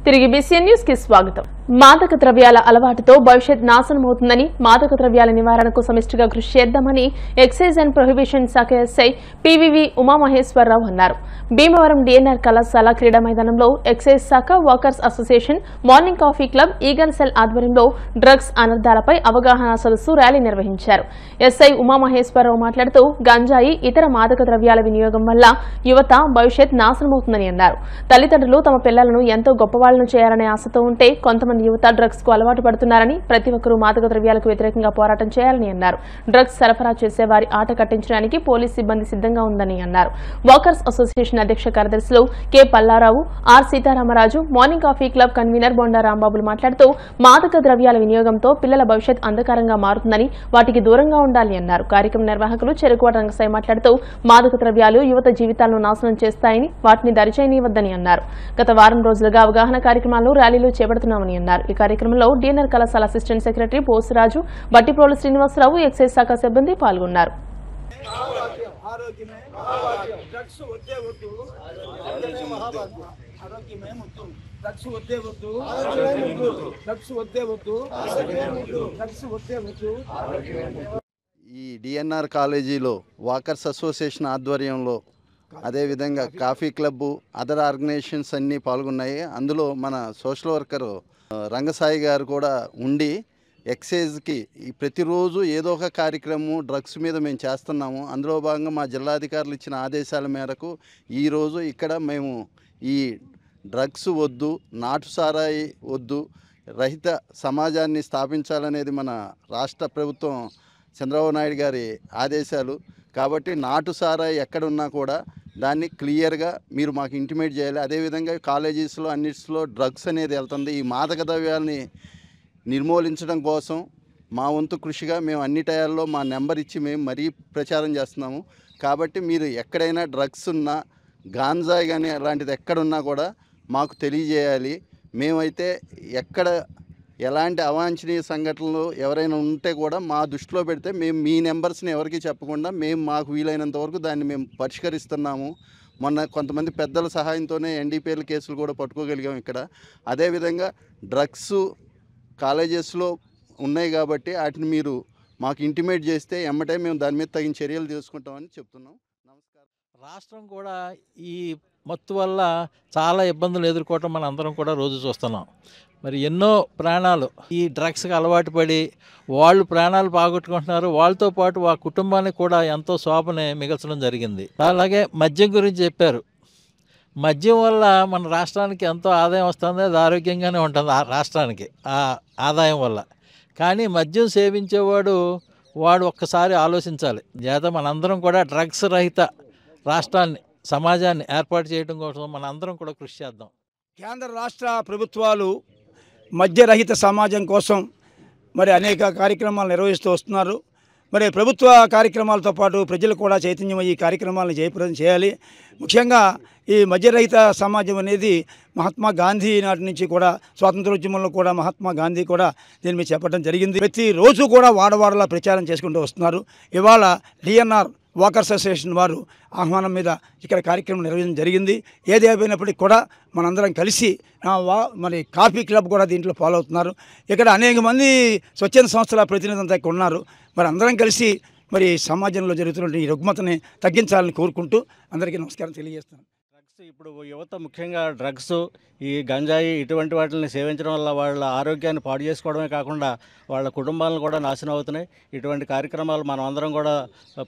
తిరిగి BCN news కి స్వాగతం. మాదక ద్రవ్యాల అలవాటుతో భవిష్యత్ నాశనమవుతుందని, మాదక ద్రవ్యాల నివారణకు సమిష్టిగా కృషి చేద్దామని ఎక్సైజ్ అండ్ ప్రొహిబిషన్ శాఖ ఎస్ఐ పివివి ఉమామహేశ్వరరావు అన్నారు. భీమవరం డిఎన్ఆర్ కళాశాల క్రీడా మైదానంలో ఎక్సైజ్ శాఖ, workers association, morning coffee club, eagle cell ఆధ్వర్యంలో డ్రగ్స్ అనర్థాలపై అవగాహన సదస్సు ర్యాలీ నిర్వహించారు. ఎస్ఐ ఉమామహేశ్వరరావు మాట్లాడుతూ గంజాయి, ఇతర మాదక ద్రవ్యాల వినియోగం వల్ల యువత భవిష్యత్ నాశనమవుతుందని అన్నారు. తల్లిదండ్రులు తమ పిల్లలను ఎంతో గొప్పవాళ్లను చేయాలనే ఆశతో ఉంటే కొంతమంది యువత డ్రగ్స్ కు అలవాటు పడుతున్నారని, ప్రతి ఒక్కరూ మాదక ద్రవ్యాలకు వ్యతిరేకంగా పోరాటం చేయాలని అన్నారు. డ్రగ్స్ సరఫరా చేసే వారి ఆట కట్టించడానికి పోలీస్ సిబ్బంది సిద్ధంగా ఉందని అన్నారు. వర్కర్స్ అసోసియేషన్ అధ్యక్ష కార్యదర్శులు K Pallarao, R Sitaramaraju, morning coffee club convener Bonda రాంబాబులు మాట్లాడుతూ మాదక ద్రవ్యాల వినియోగంతో పిల్లల భవిష్యత్ అంధకారంగా మారుతుందని, వాటికి దూరంగా ఉండాలి అన్నారు. కార్యక్రమ నిర్వాహకులు చెరుకువాడ రంగసాయి మాట్లాడుతూ మాదక ద్రవ్యాలు యువత జీవితాలను నాశనం చేస్తాయని, వాటిని దరిచేయనివ్వద్దని అన్నారు. గత వారం రోజులుగా అవగాహన కార్యక్రమాలు, ర్యాలీలు చేపడుతున్నామని అన్నారు. ఈ కార్యక్రమంలో డిఎన్ఆర్ కళాశాల assistant secretary Posiraju, Bhattiprolu Srinivasarao, excise శాఖ సిబ్బంది పాల్గొన్నారు. ఈ డిఎన్ఆర్ కాలేజీలో వాకర్స్ అసోసియేషన్ ఆధ్వర్యంలో, అదేవిధంగా కాఫీ క్లబ్బు, అదర్ ఆర్గనైజేషన్స్ అన్నీ పాల్గొన్నాయి. అందులో మన సోషల్ వర్కర్ రంగసాయి గారు కూడా ఉండి ఎక్సైజ్కి ప్రతిరోజు ఏదో ఒక కార్యక్రమం డ్రగ్స్ మీద మేము చేస్తున్నాము. అందులో భాగంగా మా జిల్లాధికారులు ఇచ్చిన ఆదేశాల మేరకు ఈరోజు ఇక్కడ మేము ఈ డ్రగ్స్ వద్దు, నాటు సారాయి వద్దు, రహిత సమాజాన్ని స్థాపించాలనేది మన రాష్ట్ర ప్రభుత్వం చంద్రబాబు నాయుడు గారి ఆదేశాలు. కాబట్టి నాటు సారాయి ఎక్కడున్నా కూడా దాన్ని క్లియర్గా మీరు మాకు ఇంటిమేట్ చేయాలి. అదేవిధంగా కాలేజెస్లో అన్నిటిలో డ్రగ్స్ అనేది వెళ్తుంది. ఈ మాదక ద్రవ్యాలని నిర్మూలించడం కోసం మా వంతు కృషిగా మేము అన్ని టయాల్లో మా నెంబర్ ఇచ్చి మేము మరీ ప్రచారం చేస్తున్నాము. కాబట్టి మీరు ఎక్కడైనా డ్రగ్స్ ఉన్నా, గాంజాయి కానీ అలాంటిది ఎక్కడున్నా కూడా మాకు తెలియజేయాలి. మేమైతే ఎక్కడ ఎలాంటి అవాంఛనీయ సంఘటనలు ఎవరైనా ఉంటే కూడా మా దృష్టిలో పెడితే మేము మీ నెంబర్స్ని ఎవరికి చెప్పకుండా మేము మాకు వీలైనంత వరకు దాన్ని మేము పరిష్కరిస్తున్నాము. మొన్న కొంతమంది పెద్దల సహాయంతోనే ఎన్డీపీఎల్ కేసులు కూడా పట్టుకోగలిగాం ఇక్కడ. అదేవిధంగా డ్రగ్స్ కాలేజెస్లో ఉన్నాయి కాబట్టి వాటిని మీరు మాకు ఇంటిమేట్ చేస్తే ఎమ్మటే మేము దాని మీద తగిన చర్యలు తీసుకుంటామని చెప్తున్నాం. నమస్కారం. రాష్ట్రం కూడా ఈ మత్తు వల్ల చాలా ఇబ్బందులు ఎదుర్కోవటం మనం అందరం కూడా రోజు చూస్తున్నాం. మరి ఎన్నో ప్రాణాలు ఈ డ్రగ్స్కి అలవాటు పడి వాళ్ళు ప్రాణాలు పోగొట్టుకుంటున్నారు. వాళ్ళతో పాటు ఆ కుటుంబానికి కూడా ఎంతో శోభని మిగల్చడం జరిగింది. అలాగే మద్యం గురించి చెప్పారు. మద్యం వల్ల మన రాష్ట్రానికి ఎంతో ఆదాయం వస్తుంది, అది ఆరోగ్యంగానే ఉంటుంది ఆ రాష్ట్రానికి ఆ ఆదాయం వల్ల. కానీ మద్యం సేవించేవాడు ఒక్కసారి ఆలోచించాలి. చేత మనందరం కూడా డ్రగ్స్ రహిత రాష్ట్రాన్ని, సమాజాన్ని ఏర్పాటు చేయడం కోసం మనందరం కూడా కృషి చేద్దాం. కేంద్ర రాష్ట్ర ప్రభుత్వాలు మద్యరహిత సమాజం కోసం మరి అనేక కార్యక్రమాలు నిర్వహిస్తూ వస్తున్నారు. మరి ప్రభుత్వ కార్యక్రమాలతో పాటు ప్రజలు కూడా చైతన్యమయ్యి ఈ కార్యక్రమాలను జయప్రదం చేయాలి. ముఖ్యంగా ఈ మద్యరహిత సమాజం అనేది మహాత్మా గాంధీ నాటి నుంచి కూడా, స్వాతంత్రోద్యమంలో కూడా మహాత్మా గాంధీ కూడా దీని మీద చెప్పడం జరిగింది. ప్రతిరోజు కూడా వాడవాడలా ప్రచారం చేసుకుంటూ వస్తున్నారు. ఇవాళ డిఎన్ఆర్ వాకర్స్ అసోసియేషన్ వారు ఆహ్వానం మీద ఇక్కడ కార్యక్రమం నిర్వహించడం జరిగింది. ఏది అయిపోయినప్పటికీ కూడా మనందరం కలిసి మరి కాఫీ క్లబ్ కూడా దీంట్లో ఫాలో అవుతున్నారు. ఇక్కడ అనేక మంది స్వచ్ఛంద సంస్థల ప్రతినిధులంతా ఇక్కడ ఉన్నారు. మరి అందరం కలిసి మరి సమాజంలో జరుగుతున్న ఈ రుగ్మతని తగ్గించాలని కోరుకుంటూ అందరికీ నమస్కారం తెలియజేస్తున్నాను. ఇప్పుడు యువత ముఖ్యంగా డ్రగ్స్, ఈ గంజాయి ఇటువంటి వాటిని సేవించడం వల్ల వాళ్ళ ఆరోగ్యాన్ని పాడు చేసుకోవడమే కాకుండా వాళ్ళ కుటుంబాలను కూడా నాశనం అవుతున్నాయి. ఇటువంటి కార్యక్రమాలు మనం అందరం కూడా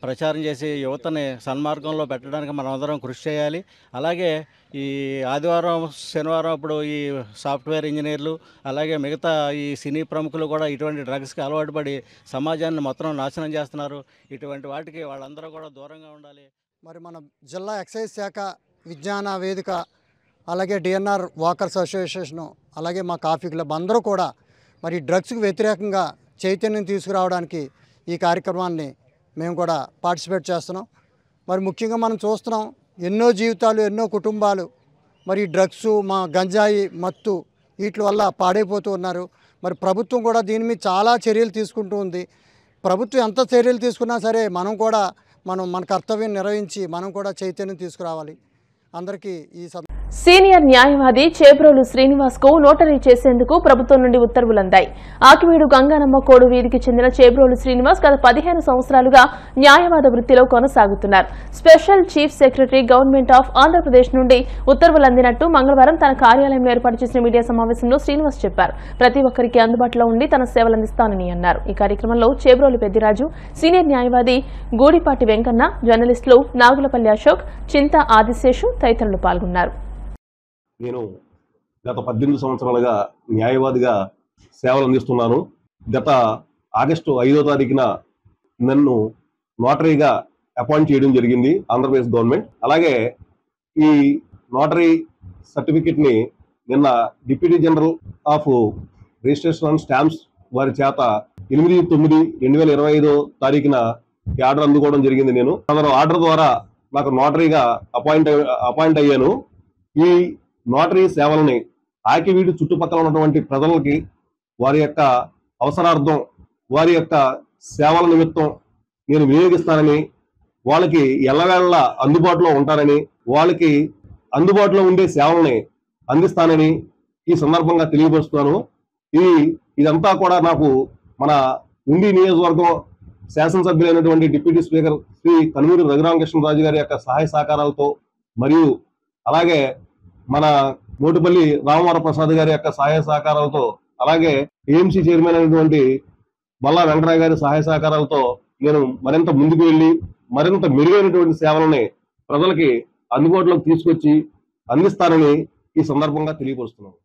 ప్రచారం చేసి యువతని సన్మార్గంలో పెట్టడానికి మనం అందరం కృషి చేయాలి. అలాగే ఈ ఆదివారం, శనివారం అప్పుడు ఈ సాఫ్ట్వేర్ ఇంజనీర్లు, అలాగే మిగతా ఈ సినీ ప్రముఖులు కూడా ఇటువంటి డ్రగ్స్కి అలవాటు పడి సమాజాన్ని మొత్తం నాశనం చేస్తున్నారు. ఇటువంటి వాటికి వాళ్ళందరూ కూడా దూరంగా ఉండాలి. మరి మన జిల్లా ఎక్సైజ్ శాఖ, విజ్ఞాన వేదిక, అలాగే డిఎన్ఆర్ వాకర్స్ అసోసియేషను, అలాగే మా కాఫీ క్లబ్ అందరూ కూడా మరి డ్రగ్స్కి వ్యతిరేకంగా చైతన్యం తీసుకురావడానికి ఈ కార్యక్రమాన్ని మేము కూడా పార్టిసిపేట్ చేస్తున్నాం. మరి ముఖ్యంగా మనం చూస్తున్నాం, ఎన్నో జీవితాలు, ఎన్నో కుటుంబాలు మరి డ్రగ్స్, మా గంజాయి, మత్తు వీటి వల్ల పాడైపోతూ ఉన్నారు. మరి ప్రభుత్వం కూడా దీని మీద చాలా చర్యలు తీసుకుంటూ ఉంది. ప్రభుత్వం ఎంత చర్యలు తీసుకున్నా సరే మనం కూడా మన కర్తవ్యం నిర్వహించి మనం కూడా చైతన్యం తీసుకురావాలి. అందరికీ ఈ సీనియర్ న్యాయవాది చేబ్రోలు శ్రీనివాస్ కు నోటరీ చేసేందుకు ప్రభుత్వం నుండి ఉత్తర్వులందాయి. ఆకివీడు గంగానమ్మ కోడు వీధికి చెందిన చేబ్రోలు శ్రీనివాస్ గత 15 సంవత్సరాలుగా న్యాయవాద వృత్తిలో కొనసాగుతున్నారు. Special chief secretary government of Andhra Pradesh నుండి ఉత్తర్వులు అందినట్టు మంగళవారం తన కార్యాలయంలో ఏర్పాటు చేసిన మీడియా సమావేశంలో శ్రీనివాస్ చెప్పారు. ప్రతి ఒక్కరికి అందుబాటులో ఉండి తన సేవలందిస్తానని అన్నారు. ఈ కార్యక్రమంలో చేబ్రోలు పెద్దిరాజు, సీనియర్ న్యాయవాది గూడిపాటి వెంకన్న, జర్నలిస్టులు నాగులపల్లి అశోక్, చింతా ఆదిశేషు తదితరులు పాల్గొన్నారు. నేను గత 18 సంవత్సరాలుగా న్యాయవాదిగా సేవలు అందిస్తున్నాను. గత ఆగస్టు 5వ తారీఖున నన్ను నోటరీగా అపాయింట్ చేయడం జరిగింది ఆంధ్రప్రదేశ్ గవర్నమెంట్. అలాగే ఈ నోటరీ సర్టిఫికెట్ని నిన్న deputy general of registration and stamps వారి చేత 8/9/2025 తారీఖున ఈ ఆర్డర్ అందుకోవడం జరిగింది. నేను ఆర్డర్ ద్వారా నాకు నోటరీగా అపాయింట్ అయ్యాను. ఈ నోటరీ సేవలని ఆకివీడు చుట్టుపక్కల ఉన్నటువంటి ప్రజలకి వారి యొక్క అవసరార్థం, వారి యొక్క సేవల నిమిత్తం నేను వినియోగిస్తానని, వాళ్ళకి ఎల్లవేళ అందుబాటులో ఉంటానని, వాళ్ళకి అందుబాటులో ఉండే సేవల్ని అందిస్తానని ఈ సందర్భంగా తెలియపరుస్తున్నాను. ఇదంతా కూడా నాకు మన ఉండి నియోజకవర్గం శాసనసభ్యులైనటువంటి డిప్యూటీ స్పీకర్ శ్రీ కనుమూరి రఘురామకృష్ణరాజు గారి యొక్క సహాయ సహకారాలతో, మరియు అలాగే మన మోటుపల్లి రామవరప్రసాద్ గారి యొక్క సహాయ సహకారాలతో, అలాగే ఏఎంసీ చైర్మన్ అయినటువంటి బల్లా వెంకటరాయ గారి సహాయ సహకారాలతో నేను మరింత ముందుకు వెళ్ళి మరింత మెరుగైనటువంటి సేవలని ప్రజలకి అందుబాటులోకి తీసుకొచ్చి అందిస్తానని ఈ సందర్భంగా తెలియపరుస్తున్నాను.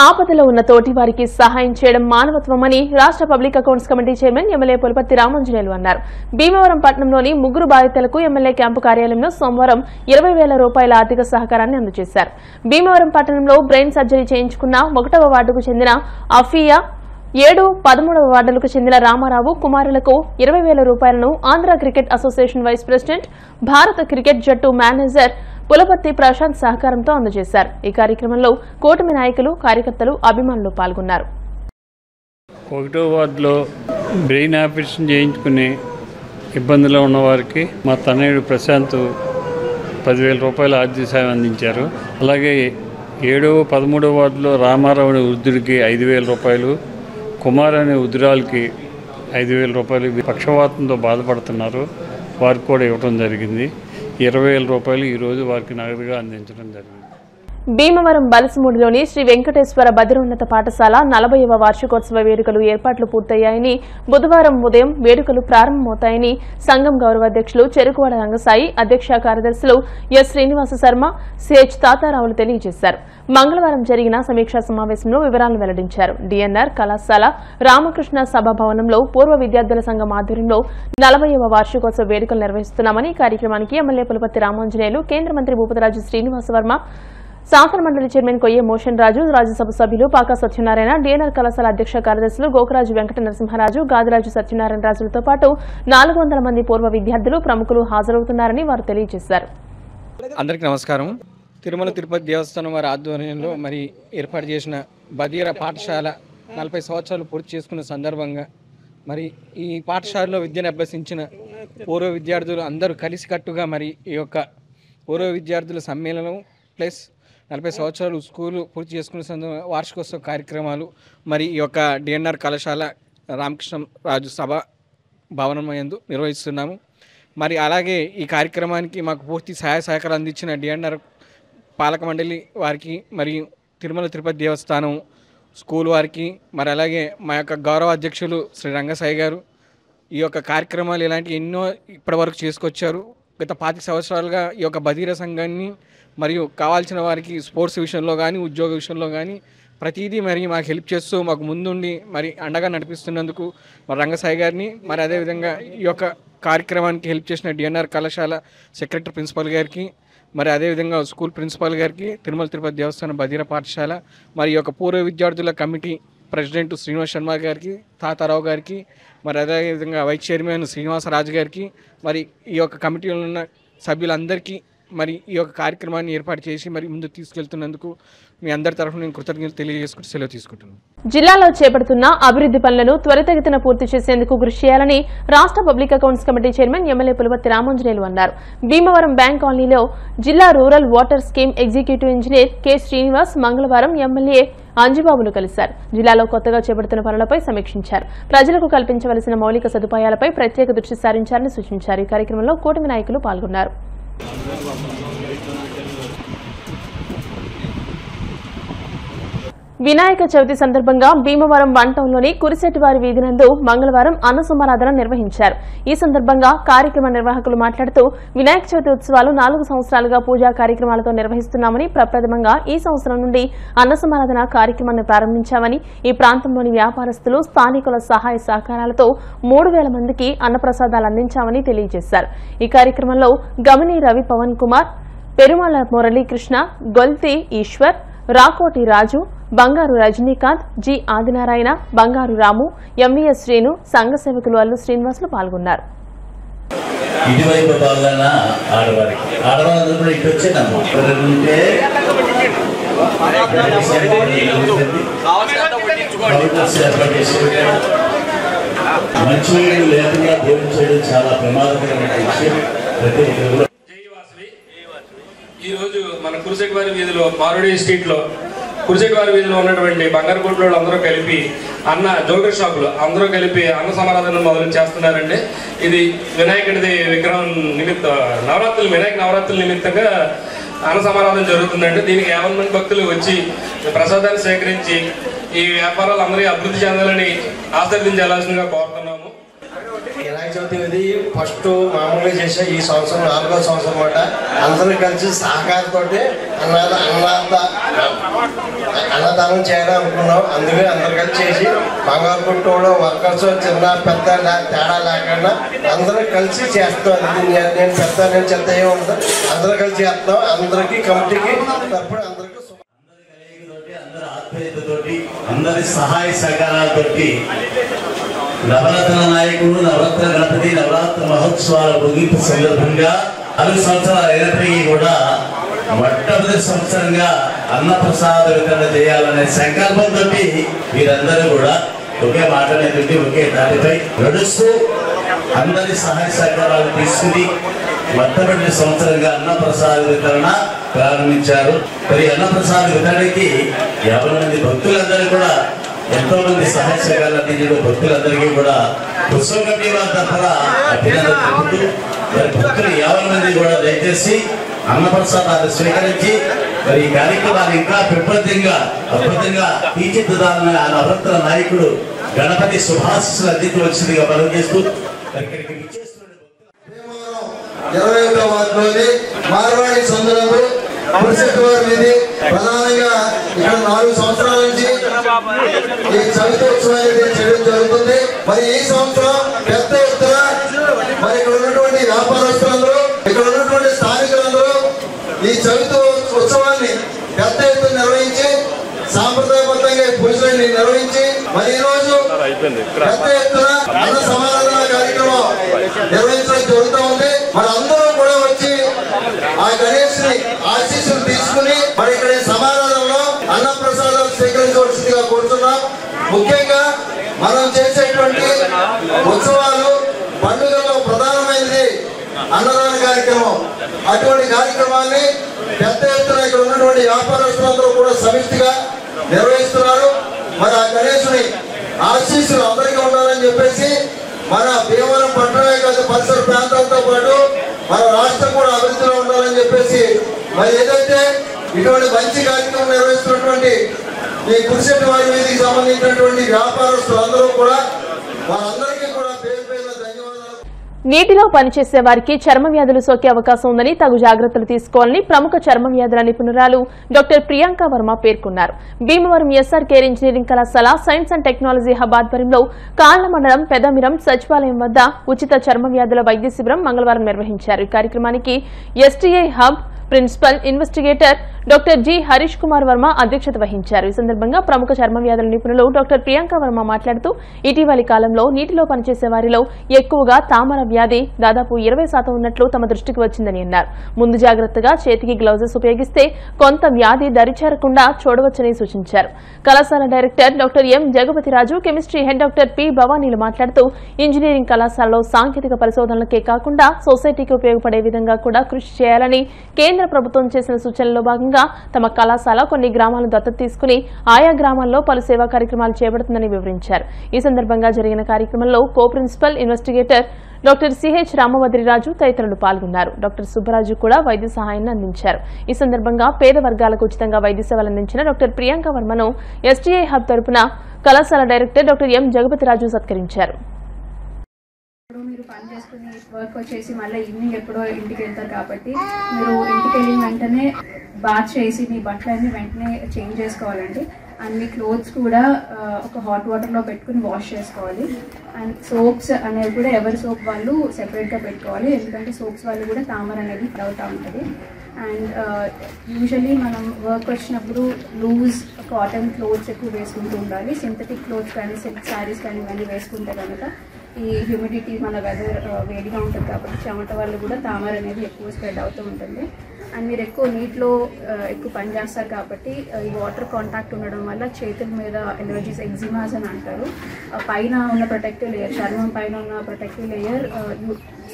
ఆపదలో ఉన్న తోటి వారికి సహాయం చేయడం మానవత్వమని రాష్ట్ర public accounts committee chairman MLA Pulaparthi Ramanjaneyulu అన్నారు. భీమవరం పట్టణంలోని 3 బాధితులకు ఎమ్మెల్యే క్యాంపు కార్యాలయంలో సోమవారం 20,000 రూపాయల ఆర్థిక సహకారాన్ని అందజేశారు. భీమవరం పట్టణంలో బ్రెయిన్ సర్జరీ చేయించుకున్న 1వ వార్డుకు చెందిన అఫియా, 7, 13వ వార్డులకు చెందిన రామారావు కుమారులకు 20,000 రూపాయలను Andhra cricket association vice president, Bharat cricket జట్టు మేనేజర్ పులపర్తి ప్రశాంత్ సహకారంతో అందజేశారు. ఈ కార్యక్రమంలో కూటమి నాయకులు, కార్యకర్తలు, అభిమానులు పాల్గొన్నారు. 1వ వార్డులో బ్రెయిన్ ఆపరేషన్ చేయించుకునే ఇబ్బందులో ఉన్నవారికి మా తనయుడు ప్రశాంత్ 10,000 రూపాయల ఆర్థిక సాయం అందించారు. అలాగే 7వ, 13వ వార్డులో రామారావు అనే వృద్ధుడికి 5,000 రూపాయలు, కుమార్ అనే వృద్ధురాలకి 5,000 రూపాయలు పక్షవాతంతో బాధపడుతున్నారు, వారికి కూడా ఇవ్వడం జరిగింది. 20,000 రూపాయలు ఈరోజు వారికి నగదుగా అందించడం జరిగింది. భీమవరం బలసమూడిలోని శ్రీ వెంకటేశ్వర బదిరోన్నత పాఠశాల 40వ వార్షికోత్సవ వేడుకలు ఏర్పాట్లు పూర్తయ్యాయని, బుధవారం ఉదయం వేడుకలు ప్రారంభమవుతాయని సంఘం గౌరవ అధ్యక్షులు చెరుకువాడ రంగసాయి, అధ్యక్ష కార్యదర్శులు ఎస్ శ్రీనివాస శర్మ, సిహెచ్ తాతారావులు తెలియజేశారు. మంగళవారం జరిగిన సమీక్షా సమావేశంలో వివరాలను వెల్లడించారు. డిఎన్ఆర్ కళాశాల రామకృష్ణ సభాభవనంలో పూర్వ విద్యార్థుల సంఘం ఆధ్వర్యంలో 40వ వార్షికోత్సవ వేడుకలు నిర్వహిస్తున్నామని, కార్యక్రమానికి ఎమ్మెల్యే పులపర్తి రామాంజనేయులు, కేంద్ర మంత్రి భూపతిరాజు శ్రీనివాసవర్మ, శాసనమండలి చైర్మన్ కొయ్యే మోషన్ రాజు, రాజ్యసభ సభ్యులు పాకా సత్యనారాయణ, డిఎన్ఆర్ కళాశాల అధ్యక్ష కార్యదర్శులు గోకరాజు వెంకట నరసింహరాజు, గాదిరాజు సత్యనారాయణ రాజులతో పాటు 400 మంది పూర్వ విద్యార్థులు, ప్రముఖులు హాజరవుతున్నారని వారు తెలియజేశారు. అందరికీ నమస్కారం. తిరుమల తిరుపతి దేవస్థానం వారి ఆధ్వర్యంలో మరి ఏర్పాటు చేసిన బదిర పాఠశాల 40 సంవత్సరాలు పూర్తి చేసుకున్న సందర్భంగా మరి ఈ పాఠశాలలో విద్యను అభ్యసించిన పూర్వ విద్యార్థులు అందరూ కలిసికట్టుగా మరి ఈ యొక్క పూర్వ విద్యార్థుల సమ్మేళనం ప్లస్ 40 సంవత్సరాలు స్కూలు పూర్తి చేసుకున్న వార్షికోత్సవ కార్యక్రమాలు మరి ఈ యొక్క డిఎన్ఆర్ కళాశాల రామకృష్ణ రాజు సభ భవనం యందు నిర్వహిస్తున్నాము. మరి అలాగే ఈ కార్యక్రమానికి మాకు పూర్తి సహాయ సహకారం అందించిన డిఎన్ఆర్ పాలక మండలి వారికి, మరియు తిరుమల తిరుపతి దేవస్థానం స్కూల్ వారికి, మరి అలాగే మా యొక్క గౌరవ అధ్యక్షులు శ్రీ రంగసాయి గారు ఈ యొక్క కార్యక్రమాలు ఇలాంటి ఎన్నో ఇప్పటివరకు చేసుకొచ్చారు. గత 25 సంవత్సరాలుగా ఈ యొక్క బదిర సంఘాన్ని మరియు కావాల్సిన వారికి స్పోర్ట్స్ విషయంలో కానీ, ఉద్యోగ విషయంలో కానీ ప్రతిదీ మరి మాకు హెల్ప్ చేస్తూ మాకు ముందుండి మరి అండగా నడిపిస్తున్నందుకు మరి రంగసాయి గారిని, మరి అదేవిధంగా ఈ యొక్క కార్యక్రమానికి హెల్ప్ చేసిన డిఎన్ఆర్ కళాశాల సెక్రటరీ ప్రిన్సిపల్ గారికి, మరి అదేవిధంగా స్కూల్ ప్రిన్సిపాల్ గారికి, తిరుమల తిరుపతి దేవస్థానం బదిర పాఠశాల మరి ఈ యొక్క పూర్వ విద్యార్థుల కమిటీ ప్రెసిడెంట్ శ్రీనివాస్ శర్మ గారికి, తాతారావు గారికి, మరి అదేవిధంగా వైస్ చైర్మన్ శ్రీనివాసరాజు గారికి, మరి ఈ యొక్క కమిటీలో ఉన్న సభ్యులందరికీ మరి ఈ యొక్క కార్యక్రమాన్ని ఏర్పాటు చేసి మరి ముందుకు తీసుకెళ్తున్నందుకు మీ అందరి తరఫున నేను కృతజ్ఞతలు తెలియజేసుకుంటూ సెలవు తీసుకుంటున్నాను. జిల్లాలో చేపడుతున్న అభివృద్ధి పనులను త్వరితగతిన పూర్తి చేసేందుకు కృషి చేయాలని రాష్ట్ర public accounts committee chairman MLA Pulivarthi Ramanjaneyulu అన్నారు. భీమవరం బ్యాంక్ కాలనీలో జిల్లా rural water scheme executive engineer K Srinivas మంగళవారం ఎమ్మెల్యే అంజుబాబును కలిశారు. జిల్లాలో కొత్తగా చేపడుతున్న పనులపై సమీక్షించారు. ప్రజలకు కల్పించవలసిన మౌలిక సదుపాయాలపై ప్రత్యేక దృష్టి సారించాలని సూచించారు. ఈ కార్యక్రమంలో కూటమి నాయకులు పాల్గొన్నారు. వినాయక చవితి సందర్భంగా భీమవరం వన్ టౌన్లోని కురిశెట్టివారి వీధి నందు మంగళవారం అన్న సమారాధన నిర్వహించారు. ఈ సందర్భంగా కార్యక్రమ నిర్వాహకులు మాట్లాడుతూ వినాయక చవితి ఉత్సవాలు 4 సంవత్సరాలుగా పూజా కార్యక్రమాలతో నిర్వహిస్తున్నామని, ప్రప్రథమంగా ఈ సంవత్సరం నుండి అన్న సమారాధన కార్యక్రమాన్ని ప్రారంభించామని, ఈ ప్రాంతంలోని వ్యాపారస్తులు స్థానికుల సహాయ సహకారాలతో 3000 మందికి అన్నప్రసాదాలు అందించామని తెలియజేశారు. ఈ కార్యక్రమంలో గమని రవి పవన్ కుమార్, పెరుమాళ మురళీకృష్ణ, గొల్తి ఈశ్వర్, రాకోటి రాజు, బంగారు రజనీకాంత్, జి ఆదినారాయణ, బంగారు రాము, ఎంవీఎస్ శ్రీను, సంఘ సేవకులు అల్లు శ్రీనివాసులు పాల్గొన్నారు. ఇటువైపు బాగాన ఆడవాళ్ళందరూ కూడా ఇటు వచ్చేనమ్మా మంచినీళ్ళు లేకుండా భోజనం చేయడం చాలా ప్రమాదకరమైన విషయం. ప్రతి ఒక్కరు ఈరోజు మన కురిశెట్టివారి వీధిలో మారుడి స్ట్రీట్లో కురిశెట్టివారి వీధిలో ఉన్నటువంటి బంగారు కొట్లు అందరూ కలిపి అన్న జోగర్ షాపులు అందరూ కలిపి అన్న సమారాధన మొదలు చేస్తున్నారండి. ఇది వినాయకుడిది విగ్రహం వినాయక నవరాత్రుల నిమిత్తంగా అన్న సమారాధన జరుగుతుందండి. దీనికి 50 మంది భక్తులు వచ్చి ప్రసాదాన్ని సేకరించి ఈ వ్యాపారాలు అందరికీ అభివృద్ధి చెందాలని ఆశీర్వదించాల్సిందిగా కోరుతున్నాము. వినాయక చవితి ఇది ఫస్ట్ మామూలుగా చేసే ఈ సంవత్సరం 4వ సంవత్సరం అన్నమాట. అందరూ కలిసి సహకారంతో అన్నదానం చేయాలనుకున్నాం. అందుకే అందరు కలిసి చేసి బంగారు కొట్టుకోవడం వర్కర్స్ చిన్న పెద్ద తేడా లేకుండా అందరూ కలిసి చేస్తాం. నేను పెద్ద నేను చెత్త ఏముంటుంది అందరూ కలిసి చేస్తాం. అందరికీ కమిటీకి తరపున అందరికీ అందరి ఆత్మీయతతోటి అందరి సహాయ సహకారాలతోటి నవరత్న నాయకుడు నవరత్న గణపతి నవరాత్రి మహోత్సవాల ముగింపు సందర్భంగా 4 సంవత్సరాలు అయినప్పటికీ కూడా మొట్టమొదటి సంవత్సరంగా అన్నప్రసాద వితరణ చేయాలనే సంకల్పంతో వీరందరూ కూడా ఒకే మాట మీద ఒకే దాటిపై నడుస్తూ అందరి సహాయ సహకారాలు తీసుకుని మొట్టమొదటి సంవత్సరంగా అన్నప్రసాద వితరణ ప్రారంభించారు. మరి అన్నప్రసాద వితరణకి 50 మంది భక్తులందరూ కూడా ఎంతో మంది సహాయ సహకారాలు అందించిన భక్తులందరికీ కూడా ఉత్సవ కమిటీ వారి తరఫున అభినందనలు తెలుపుతూ మరి భక్తులు 50 మంది కూడా దయచేసి అన్నప్రసాదాన్ని స్వీకరించి మరి ఈ కార్యక్రమాన్ని ఇంకా అద్భుతంగా తీర్చిదిద్దాలని ఆ నవరత్న నాయకుడు గణపతి శుభాశీస్సులు అందించవలసిందిగా మనం చేస్తూ ఇక్కడికి మార్వాడి సందులందు కురిశెట్టివారి వీధి ప్రధానంగా ఇక్కడ 4 సంవత్సరాల నుంచి ఈ చవితోత్సవం అనేది చేయడం జరుగుతుంది. మరి ఈ సంవత్సరం పెద్ద ఎత్తున మరి ఇక్కడ ఉన్నటువంటి వ్యాపారస్తులందరూ ఇక్కడ ఉన్నటువంటి స్థానికులందరూ ఈ చవితి ఉత్సవాన్ని పెద్ద ఎత్తున నిర్వహించి సాంప్రదాయబద్ధంగా పూజలన్నీ నిర్వహించి మరి ఈ రోజు పెద్ద ఎత్తున అన్న సమారాధన కార్యక్రమం నిర్వహించడం జరుగుతూ ఉంది. మరి అందరూ కూడా వచ్చి ఆ గణేష్ ని ఆశీస్సులు తీసుకుని మరి ఇక్కడ సమారాధనలో అన్న ప్రసాదాలు స్వీకరించవలసిందిగా కోరుతున్నాం. ముఖ్యంగా మనం చేసేటువంటి ఉత్సవాలు పండుగలో ప్రధానమైనది అన్నదాన కార్యక్రమం. అటువంటి కార్యక్రమాన్ని పెద్ద ఎత్తున ఇక్కడ ఉన్నటువంటి వ్యాపారస్తులందరూ కూడా సమిష్టిగా నిర్వహిస్తున్నారు. మరి ఆ గణేశుని ఆశీస్సులు అందరికీ ఉండాలని చెప్పేసి మన భీమవరం పట్టణమే కాదు పరిసర ప్రాంతాలతో పాటు మన రాష్ట్రం కూడా అభివృద్ధిలో ఉండాలని చెప్పేసి మరి ఏదైతే ఇటువంటి మంచి కార్యక్రమం నిర్వహిస్తున్నటువంటి ఈ కురిశెట్టివారి వీధికి సంబంధించినటువంటి వ్యాపారస్తులందరూ కూడా వారందరికీ కూడా పేరు పేరున ధన్యవాదాలు. నీటిలో పనిచేసే వారికి చర్మ వ్యాధులు సోకే అవకాశం ఉందని తగు జాగ్రత్తలు తీసుకోవాలని ప్రముఖ చర్మ వ్యాధుల నిపుణురాలు డాక్టర్ ప్రియాంక వర్మ పేర్కొన్నారు. భీమవరం ఎస్ఆర్ కేర్ ఇంజనీరింగ్ కళాశాల సైన్స్ అండ్ టెక్నాలజీ హబ్ ఆధ్వర్యంలో కాళ్ల మండలం పెదమిరం సచివాలయం వద్ద ఉచిత చర్మ వ్యాధుల వైద్య శిబిరం మంగళవారం నిర్వహించారు. ఈ కార్యక్రమానికి STI hub principal investigator doctor G Harish Kumar Varma అధ్యక్షత వహించారు. ఈ సందర్భంగా ప్రముఖ చర్మ వ్యాధుల నిపుణులు డాక్టర్ ప్రియాంక వర్మ మాట్లాడుతూ ఇటీవలి కాలంలో నీటిలో పనిచేసే వారిలో ఎక్కువగా తామర వ్యాధి దాదాపు 20% ఉన్నట్లు తమ దృష్టికి వచ్చిందని అన్నారు. ముందు జాగ్రత్తగా చేతికి గ్లౌజెస్ ఉపయోగిస్తే కొంత వ్యాధి దరిచేరకుండా చూడవచ్చని సూచించారు. కళాశాల director doctor M Jagapathiraju, chemistry head doctor P భవానీలు మాట్లాడుతూ ఇంజనీరింగ్ కళాశాలలో సాంకేతిక పరిశోధనలకే కాకుండా సొసైటీకి ఉపయోగపడే విధంగా కూడా కృషి చేయాలని కేంద్ర ప్రభుత్వం చేసిన సూచనలో భాగంగా తమ కళాశాల కొన్ని గ్రామాలను దత్తత తీసుకుని ఆయా గ్రామాల్లో పలు సేవా కార్యక్రమాలు చేపడుతుందని వివరించారు. ఈ సందర్భంగా జరిగిన కార్యక్రమంలో కో ప్రిన్సిపల్ ఇన్వెస్టిగేటర్ డాక్టర్ సిహెచ్ రామభద్రిరాజు తదితరులు పాల్గొన్నారు. డాక్టర్ సుబ్బరాజు కూడా వైద్య సహాయాన్ని అందించారు. ఈ సందర్భంగా పేద వర్గాలకు ఉచితంగా వైద్య సేవలు అందించిన డాక్టర్ ప్రియాంక వర్మను ఎస్టీఐ హబ్ తరపున కళాశాల డైరెక్టర్ డాక్టర్ ఎం జగపతిరాజు సత్కరించారు. మీరు పని చేసుకుని వర్క్ వచ్చేసి మళ్ళీ ఈవినింగ్ ఎప్పుడో ఇంటికి వెళ్తారు కాబట్టి మీరు ఇంటికి వెళ్ళిన వెంటనే బాత్ చేసి మీ బట్టలన్నీ వెంటనే చేంజ్ చేసుకోవాలండి. అండ్ మీ క్లోత్స్ కూడా ఒక హాట్ వాటర్లో పెట్టుకుని వాష్ చేసుకోవాలి. అండ్ సోప్స్ అనేవి కూడా ఎవరి సోప్ వాళ్ళు సెపరేట్గా పెట్టుకోవాలి, ఎందుకంటే సోప్స్ వాళ్ళు కూడా తామర అనేది అవుతూ ఉంటుంది. అండ్ యూజువలీ మనం వర్క్ వచ్చినప్పుడు లూజ్ కాటన్ క్లోత్స్ ఎక్కువ వేసుకుంటూ ఉండాలి. సింథటిక్ క్లోత్స్ కానీ సిల్క్ శారీస్ కానీ ఇవన్నీ వేసుకుంటే కనుక ఈ హ్యూమిడిటీ మన వెదర్ వేడిగా ఉంటుంది కాబట్టి చెమట వల్ల కూడా తామర అనేది ఎక్కువ స్ప్రెడ్ అవుతూ ఉంటుంది. అండ్ మీరు ఎక్కువ నీటిలో ఎక్కువ పని చేస్తారు కాబట్టి ఈ వాటర్ కాంటాక్ట్ ఉండడం వల్ల చేతుల మీద ఎలర్జీస్, ఎగ్జిమాస్ అని అంటారు. పైన ఉన్న ప్రొటెక్టివ్ లేయర్, చర్మం పైన ఉన్న ప్రొటెక్టివ్ లేయర్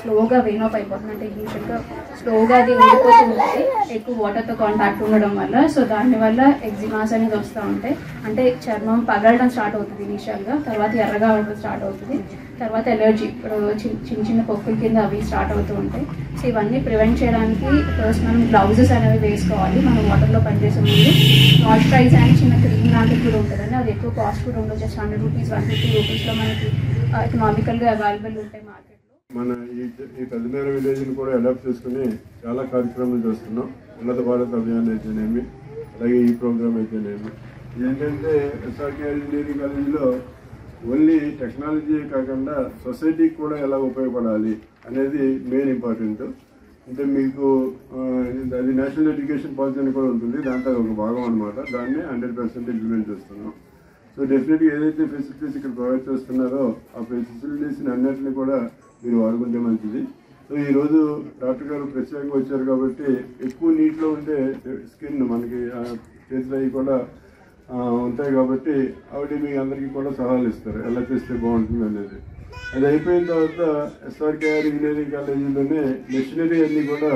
స్లోగా వెయిన్ ఆఫ్ అయిపోతుంది. అంటే యూజువల్గా స్లోగా అది ఊడిపోతూ ఉంటుంది ఎక్కువ వాటర్తో కాంటాక్ట్ ఉండడం వల్ల. సో దానివల్ల ఎగ్జిమాస్ అనేది వస్తూ ఉంటాయి. అంటే చర్మం పగలడం స్టార్ట్ అవుతుంది ఇనిషియల్గా, తర్వాత ఎర్రగా అవ్వడం స్టార్ట్ అవుతుంది, తర్వాత ఎలర్జీ చిన్న చిన్న పొక్కుల కింద అవి స్టార్ట్ అవుతూ ఉంటాయి. సో ఇవన్నీ ప్రివెంట్ చేయడానికి ఫస్ట్ మనం గ్లౌజెస్ అనేవి వేసుకోవాలి. మనం వాటర్లో పనిచేసే ముందు మాయిశ్చరైజ్ అని చిన్న క్రీమ్ లాంటివి కూడా ఉంటుందండి. అది ఎక్కువ కాస్ట్ కూడా ఉండదు, జస్ట్ 100 రూపీస్ 150 రూపీస్లో మనకి ఎకనామికల్గా అవైలబుల్ ఉంటాయి మార్కెట్లో. మన ఈ పెద్దమేర విలేజ్ని కూడా అడాప్ట్ చేసుకుని చాలా కార్యక్రమాలు చేస్తున్నాం. ఉన్నత భారత్ అభియాన్ అయితేనేమి, అలాగే ఈ ప్రోగ్రామ్ అయితేనేమి. ఏంటంటే ఎస్ఆర్కేఆర్ ఇంజనీరింగ్ కాలేజీలో ఓన్లీ టెక్నాలజీ కాకుండా సొసైటీకి కూడా ఎలా ఉపయోగపడాలి అనేది మెయిన్ ఇంపార్టెంట్. అంటే మీకు అది నేషనల్ ఎడ్యుకేషన్ పాలసీ అని కూడా ఉంటుంది, దాంట్లో ఒక భాగం అనమాట. దాన్ని 100% ఇంప్లిమెంట్ చేస్తున్నాం. సో డెఫినెట్గా ఏదైతే ఫెసిలిటీస్ ఇక్కడ ప్రొవైడ్ చేస్తున్నారో ఆ ఫెసిలిటీస్ని అన్నింటినీ కూడా మీరు వాడుకుంటే మంచిది. సో ఈరోజు డాక్టర్ గారు ప్రత్యేకంగా వచ్చారు కాబట్టి ఎక్కువ నీటిలో ఉండే స్కిన్ మనకి చేతులు అవి కూడా ఉంటాయి కాబట్టి ఆవిడ మీ అందరికీ కూడా సలహాలు ఇస్తారు ఎలా చేస్తే బాగుంటుంది అనేది. అది అయిపోయిన తర్వాత ఎస్ఆర్కేఆర్ ఇంజనీరింగ్ కాలేజీలోనే మెషినరీ అన్నీ కూడా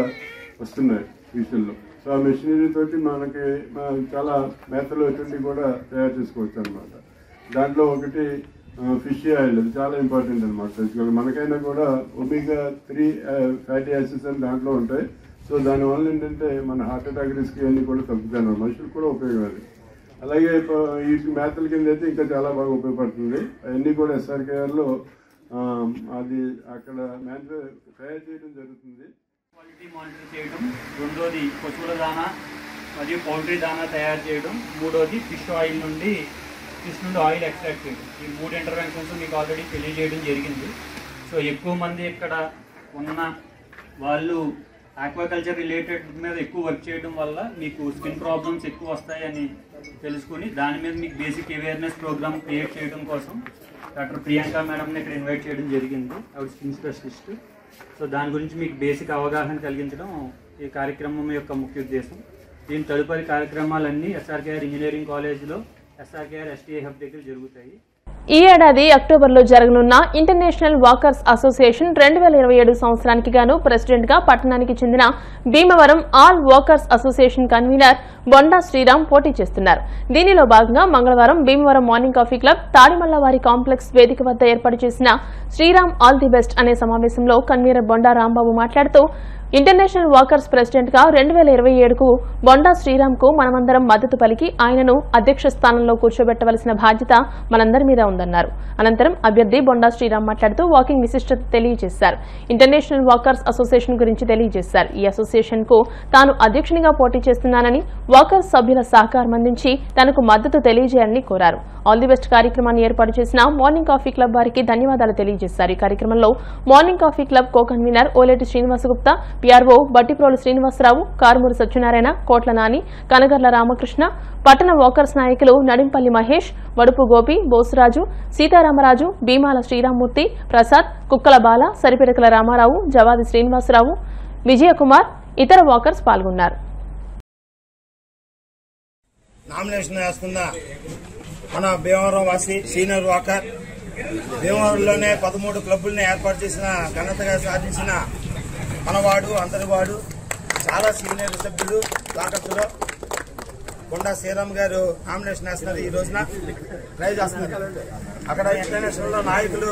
వస్తున్నాయి ఫ్యూచర్లో. సో ఆ మెషినరీ తోటి మనకి చాలా మేతలు అటువంటివి కూడా తయారు చేసుకోవచ్చు అనమాట. దాంట్లో ఒకటి ఫిష్ ఆయిల్, అది చాలా ఇంపార్టెంట్ అనమాట. మనకైనా కూడా ఒమేగా 3 ఫ్యాటీ యాసిడ్స్ అని దాంట్లో ఉంటాయి. సో దానివల్ల ఏంటంటే మన హార్ట్ అటాక్ రిస్క్ అన్నీ కూడా తగ్గుతాయి అన్నమాట. మనుషులకు కూడా ఉపయోగం అది. అలాగే వీటి మేతల కింద అయితే ఇంకా చాలా బాగా ఉపయోగపడుతుంది. అవన్నీ కూడా ఎస్ఆర్కేఆర్లో అది అక్కడ తయారు చేయడం జరుగుతుంది. క్వాలిటీ మానిటర్ చేయడం, రెండోది పశువుల దానా మరియు పౌల్ట్రీ దానా తయారు చేయడం, మూడోది ఫిష్ నుండి ఆయిల్ ఎక్స్ట్రాక్ట్ చేయడం. ఈ 3 ఇంటర్వెన్షన్స్ మీకు ఆల్రెడీ తెలియజేయడం జరిగింది. సో ఎక్కువ మంది ఇక్కడ ఉన్న వాళ్ళు ఆక్వాకల్చర్ రిలేటెడ్ మీద ఎక్కువ వర్క్ చేయడం వల్ల మీకు స్కిన్ ప్రాబ్లమ్స్ ఎక్కువ వస్తాయని తెలుసుకుని దాని మీద మీకు బేసిక్ అవేర్నెస్ ప్రోగ్రామ్ క్రియేట్ చేయడం కోసం డాక్టర్ ప్రియాంక మేడంని ఇక్కడ ఇన్వైట్ చేయడం జరిగింది. ఆవిడ స్కిన్ స్పెషలిస్ట్. సో దాని గురించి మీకు బేసిక్ అవగాహన కలిగించడం ఈ కార్యక్రమం యొక్క ముఖ్య ఉద్దేశం. దీని తదుపరి కార్యక్రమాలన్నీ ఎస్ఆర్కేఆర్ ఇంజనీరింగ్ కాలేజ్లో ఎస్ఆర్కేఆర్ ఎస్టీఐ హబ్ దగ్గర జరుగుతాయి. ఈ ఏడాది అక్టోబర్లో జరగనున్న ఇంటర్నేషనల్ వాకర్స్ అసోసియేషన్ 2027 సంవత్సరానికి గాను ప్రెసిడెంట్ గా పట్టణానికి చెందిన Bhimavaram all walkers association convener Bonda Sriram పోటీ చేస్తున్నారు. దీనిలో భాగంగా మంగళవారం భీమవరం మార్నింగ్ కాఫీ క్లబ్ తాడిమల్లవారి కాంప్లెక్స్ వేదిక వద్ద ఏర్పాటు చేసిన శ్రీరామ్ ఆల్ ది బెస్ట్ అనే సమావేశంలో కన్వీనర్ బొండా రాంబాబు మాట్లాడుతూ ఇంటర్నేషనల్ వాకర్స్ ప్రెసిడెంట్ గా 2027కు బొండా శ్రీరామ్ కు మనమందరం మద్దతు పలికి ఆయనను అధ్యక్ష స్థానంలో కూర్చోబెట్టవలసిన బాధ్యత మనందరి మీద ఉందన్నారు. అనంతరం అభ్యర్థి బొండా శ్రీరామ్ మాట్లాడుతూ వాకింగ్ విశిష్టత తెలియజేశారు. ఇంటర్నేషనల్ వాకర్స్ అసోసియేషన్ గురించి తెలియజేశారు. ఈ అసోసియేషన్ కు తాను అధ్యక్షునిగా పోటీ చేస్తున్నానని, వాకర్స్ సభ్యుల సహకారం అందించి తనకు మద్దతు తెలియజేయాలని కోరారు. ఆల్ ది బెస్ట్ కార్యక్రమాన్ని ఏర్పాటు చేసిన మార్నింగ్ కాఫీ క్లబ్ వారికి ధన్యవాదాలు తెలియజేశారు. ఈ కార్యక్రమంలో morning coffee club co convener Oleti Srinivasagupta, PRO Bhattiprolu Srinivasarao, Karumuri Satyanarayana, Kotla Nani, Kanagarla Ramakrishna, పట్టణ వాకర్స్ నాయకులు నడింపల్లి మహేష్, వడుపు గోపి, బోసురాజు, సీతారామరాజు, భీమాల శ్రీరామ్మూర్తి, ప్రసాద్, కుక్కల బాల, సరిపిడకల రామారావు, జవాది శ్రీనివాసరావు, విజయకుమార్, ఇతర వాకర్స్ పాల్గొన్నారు. నామినేషన్ వేసుకున్న మన భీమవరం వాసి సీనియర్ వాకర్, భీమవరంలోనే 13 క్లబ్బుల్ని ఏర్పాటు చేసిన ఘనతగా సాధించిన మనవాడు, అందరివాడు, చాలా సీనియర్ సభ్యులు వాకర్స్లో కొండా శ్రీరామ్ గారు నామినేషన్ వేస్తున్నారు. ఈ రోజున ట్రై చేస్తున్నారు. అక్కడ ఇంటర్నేషనల్లో నాయకులు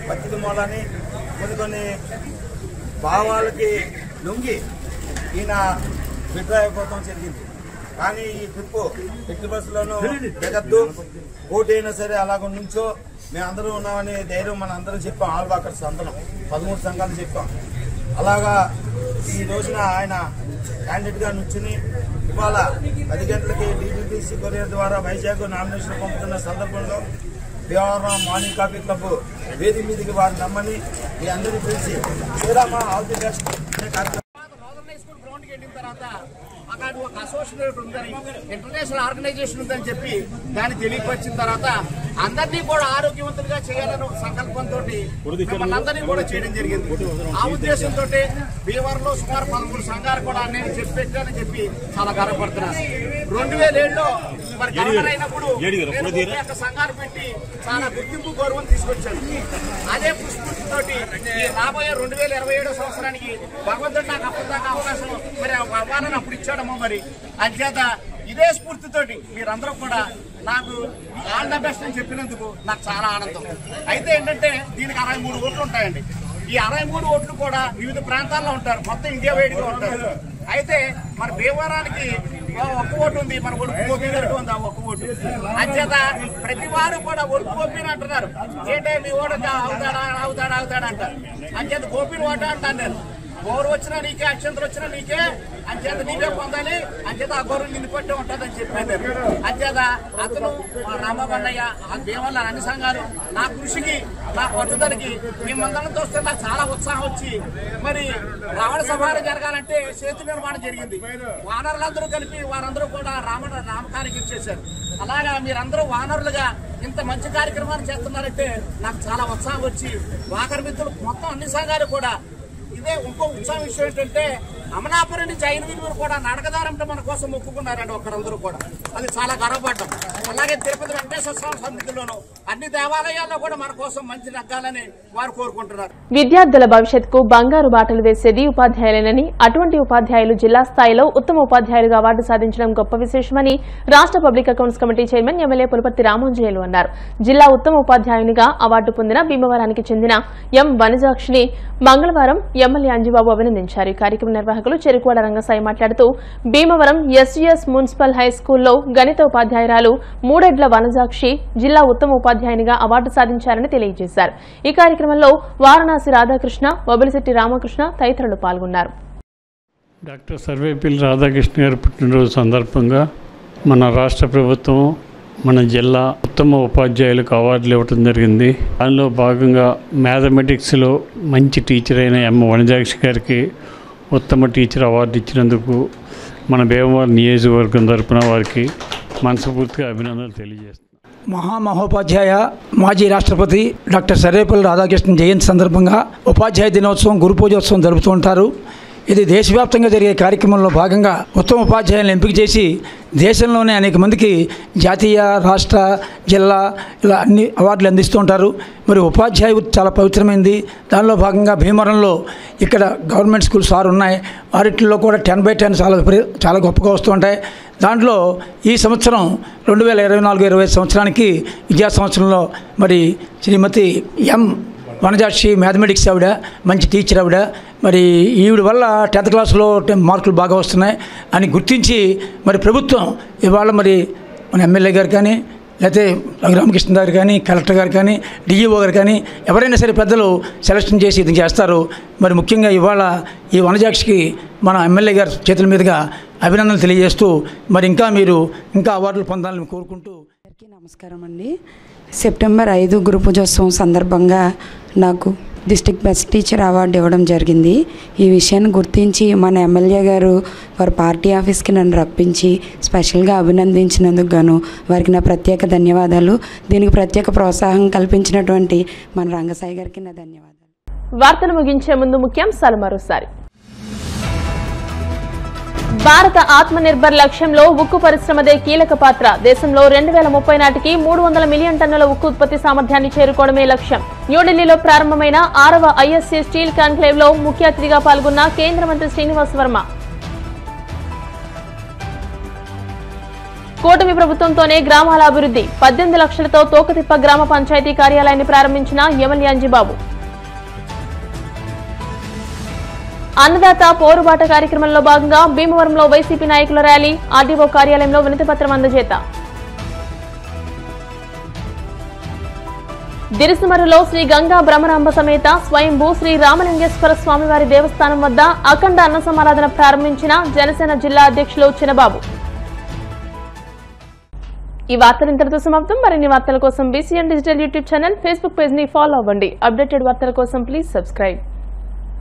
పత్తిది మూలని కొన్ని భావాలకి లొంగి ఈయన విడ్రా అయిపోతాం జరిగింది. కానీ ఈ ట్రిప్ ఎట్టి బస్సులోనూ దిగద్దు, పోటీ అయినా సరే అలాగ నుంచో మేమందరూ ఉన్నామని ధైర్యం మన అందరం చెప్పాం. ఆల్ వాకర్స్ అందరం 13 సంఘాలు చెప్పాం. అలాగా ఈ రోజున ఆయన క్యాండిడేట్గా నుంచుని ఇవాళ 10 గంటలకి డీటీసీ కొరియర్ ద్వారా వైజాగ్ నామినేషన్ పంపుతున్న సందర్భంలో భీమవరం మార్నింగ్ కాఫీ క్లబ్ వేదిక మీదకి వారిని నమ్మని మీ అందరినీ పిలిచి శ్రీరామ ఆల్ ది బెస్ట్ అక్కడ ఒక అసోసియేషన్ ఉందని, ఇంటర్నేషనల్ ఆర్గనైజేషన్ ఉందని చెప్పి దాన్ని తెలియపరిచిన తర్వాత అందరినీ కూడా ఆరోగ్యవంతులుగా చేయాలని సంకల్పంతో మిమ్మల్ని అందరినీ కూడా చేయడం జరిగింది. ఆ ఉద్దేశంతో భీమవరంలో సుమారు 13 సంఘాలు కూడా నేను చెప్పానని చెప్పి చాలా గర్వపడుతున్నాను. 2007లో మరి గవర్నర్ అయినప్పుడు సంఘాలు పెట్టి చాలా గుర్తింపు గౌరవం తీసుకొచ్చాను. అదే పుష్పూర్తితోటి రాబోయే 2027 సంవత్సరానికి భగవంతుడు నాకు అప్పటిదాకా అవకాశం మరి అవ్వాలని అప్పుడు ఇచ్చాడమ్మో. మరి అంచేత ఇదే స్ఫూర్తితోటి మీరందరూ కూడా నాకు ఆల్ ద బెస్ట్ అని చెప్పినందుకు నాకు చాలా ఆనందం. అయితే ఏంటంటే దీనికి 63 ఓట్లు ఉంటాయండి. ఈ 63 ఓట్లు కూడా వివిధ ప్రాంతాల్లో ఉంటారు, మొత్తం ఇండియా వైడ్గా ఉంటారు. అయితే మన భీమవరానికి ఒక్క ఓటు ఉంది, మన ఒడుపు గోపి గారికి ఉంది ఒక్క ఓటు. అంచేత ప్రతి వారు కూడా ఒడుపు గోపిని అంటున్నారు. ఏంటంటే మీ ఓటు అవుతాడా అంటారు. అంచేత గోపిని ఓట అంటాను నేను. గౌరవ వచ్చినా నీకే, అక్షంతలు వచ్చినా నీకే, అంచేత నీకే పొందాలి, అంచేత ఆ గౌరవం నిన్ను పట్టి ఉంటుందని చెప్పాను. అంచేత అతను రామబన్నయ్య, ఆ భీమవరం అన్ని సంఘాలు నా కృషికి, నా పట్టుదలకి మేమందరం చూస్తే నాకు చాలా ఉత్సాహం వచ్చి మరి రావణ సభాలు జరగాలంటే సేతు నిర్మాణం జరిగింది. వానరులందరూ కలిపి వారందరూ కూడా నామకానికి ఇచ్చేశారు. అలాగా మీరందరూ వానరులుగా ఇంత మంచి కార్యక్రమాన్ని చేస్తున్నారంటే నాకు చాలా ఉత్సాహం వచ్చి వాకర్ మిత్రులు మొత్తం అన్ని సంఘాలు కూడా ఇదే. ఇంకో ఉత్సాహం విషయం ఏంటంటే అమలాపురం నుంచి ఐదుగురు కూడా నడకదారంటే మన కోసం మొక్కుకున్నారండి ఒకరందరూ కూడా. అది చాలా గర్వపడ్డాం. అలాగే తిరుపతి వెంకటేశ్వర స్వామి సన్నిధిలోనూ అన్ని దేవాలయాల్లో కూడా మన కోసం మంచి నగ్గాలని వారు కోరుకుంటున్నారు. విద్యార్థుల భవిష్యత్తుకు బంగారు బాటలు వేసేది ఉపాధ్యాయులేనని, అటువంటి ఉపాధ్యాయులు జిల్లా స్థాయిలో ఉత్తమ ఉపాధ్యాయులుగా అవార్డు సాధించడం గొప్ప విశేషమని రాష్ట్ర public accounts committee chairman MLA Pulaparthi Ramanjaneyulu అన్నారు. జిల్లా ఉత్తమ ఉపాధ్యాయునిగా అవార్డు పొందిన భీమవరానికి చెందిన ఎం వనజాక్షిని మంగళవారం ఎమ్మెల్యే అంజిబాబు అభినందించారు. ఈ కార్యక్రమ నిర్వాహకులు చెరుకువాడ రంగసాయి మాట్లాడుతూ భీమవరం ఎస్జీఎస్ మున్సిపల్ హై స్కూల్లో గణిత ఉపాధ్యాయురాలు మూడెడ్ల వనజాక్షి జిల్లా ఉత్తమ ఉపాధ్యాయునిగా అవార్డు సాధించారని తెలియజేశారు. ఈ కార్యక్రమంలో వారణాసి రాధాకృష్ణ, బొబ్బిలిశెట్టి రామకృష్ణ తదితరులు పాల్గొన్నారు. డాక్టర్ సర్వేపల్లి రాధాకృష్ణ గారి పుట్టినరోజు సందర్భంగా మన రాష్ట్ర ప్రభుత్వం మన జిల్లా ఉత్తమ ఉపాధ్యాయులకు అవార్డులు ఇవ్వడం జరిగింది. దానిలో భాగంగా మ్యాథమెటిక్స్లో మంచి టీచర్ అయిన ఎం వనజాక్షి గారికి ఉత్తమ టీచర్ అవార్డు ఇచ్చినందుకు మన భీమవరం నియోజకవర్గం తరపున వారికి మనస్ఫూర్తిగా అభినందనలు తెలియజేస్తున్నాను. మహామహోపాధ్యాయ మాజీ రాష్ట్రపతి డాక్టర్ సర్వేపల్లి రాధాకృష్ణ జయంతి సందర్భంగా ఉపాధ్యాయ దినోత్సవం, గురు పూజోత్సవం జరుపుతూ ఉంటారు. ఇది దేశవ్యాప్తంగా జరిగే కార్యక్రమంలో భాగంగా ఉత్తమ ఉపాధ్యాయులను ఎంపిక చేసి దేశంలోనే అనేక మందికి జాతీయ, రాష్ట్ర, జిల్లా ఇలా అన్ని అవార్డులు అందిస్తూ ఉంటారు. మరి ఉపాధ్యాయ వృత్తి చాలా పవిత్రమైంది. దానిలో భాగంగా భీమవరంలో ఇక్కడ గవర్నమెంట్ స్కూల్స్ 6 ఉన్నాయి. వాటిల్లో కూడా 10/10 చాలా గొప్పగా వస్తూ ఉంటాయి. దాంట్లో ఈ సంవత్సరం 2024-25 సంవత్సరానికి విద్యా సంవత్సరంలో మరి శ్రీమతి ఎం వనజాక్షి మ్యాథమెటిక్స్ ఆవిడ మంచి టీచర్ ఆవిడ. మరి ఈవిడ వల్ల 10th క్లాస్లో మార్కులు బాగా వస్తున్నాయి అని గుర్తించి మరి ప్రభుత్వం ఇవాళ మరి మన ఎమ్మెల్యే గారు కానీ, లేకపోతే రఘురామకృష్ణ గారు కానీ, కలెక్టర్ గారు కానీ, డిఈఓ గారు కానీ ఎవరైనా సరే పెద్దలు సెలక్షన్ చేసి ఇది చేస్తారు. మరి ముఖ్యంగా ఇవాళ ఈ వనజాక్షికి మన ఎమ్మెల్యే గారి చేతుల మీదుగా అభినందనలు తెలియజేస్తూ మరి మీరు ఇంకా అవార్డులు పొందాలని కోరుకుంటూ. నమస్కారం అండి. సెప్టెంబర్ 5 గురు పూజోత్సవం సందర్భంగా నాకు డిస్ట్రిక్ట్ బెస్ట్ టీచర్ అవార్డు ఇవ్వడం జరిగింది. ఈ విషయాన్ని గుర్తించి మన ఎమ్మెల్యే గారు వారి పార్టీ ఆఫీస్కి నన్ను రప్పించి స్పెషల్గా అభినందించినందుకు గాను వారికి నా ప్రత్యేక ధన్యవాదాలు. దీనికి ప్రత్యేక ప్రోత్సాహం కల్పించినటువంటి మన రంగసాయి గారికి నా ధన్యవాదాలు. వార్తలు ముగించే ముందు ముఖ్యాంశాలు మరోసారి. భారత ఆత్మనిర్భర్ లక్ష్యంలో ఉక్కు పరిశ్రమదే కీలక పాత్ర. దేశంలో 2030 నాటికి 300 మిలియన్ టన్నుల ఉక్కు ఉత్పత్తి సామర్థ్యాన్ని చేరుకోవడమే లక్ష్యం. న్యూఢిల్లీలో ప్రారంభమైన 6వ ఐఎస్సీ స్టీల్ కాన్క్లేవ్ లో ముఖ్య అతిథిగా పాల్గొన్న కేంద్ర మంత్రి శ్రీనివాస్ వర్మ. కూటమి ప్రభుత్వంతోనే గ్రామాల అభివృద్ధి. 18 లక్షలతో తోకతిప్ప గ్రామ పంచాయతీ కార్యాలయాన్ని ప్రారంభించిన ఎమ్మెల్యే అంజిబాబు. అన్నదాత పోరుబాట కార్యక్రమంలో భాగంగా భీమవరంలో వైసీపీ నాయకుల ర్యాలీ. ఆర్డీఓ కార్యాలయంలో వినతిపత్రం అందజేత. దిరిసిమరులో శ్రీ గంగా బ్రహ్మరాంబ సమేత స్వయంభూ శ్రీ రామలింగేశ్వర స్వామివారి దేవస్థానం వద్ద అఖండ అన్న సమారాధన ప్రారంభించిన జనసేన జిల్లా అధ్యక్షులు చిన్నబాబు. ఈ వార్తలు ఇంతటితో సమాప్తం. మరిన్ని వార్తల కోసం BCN digital YouTube channel, Facebook page ని ఫాలో అవ్వండి. అప్డేటెడ్ వార్తల కోసం ప్లీజ్ సబ్స్క్రైబ్.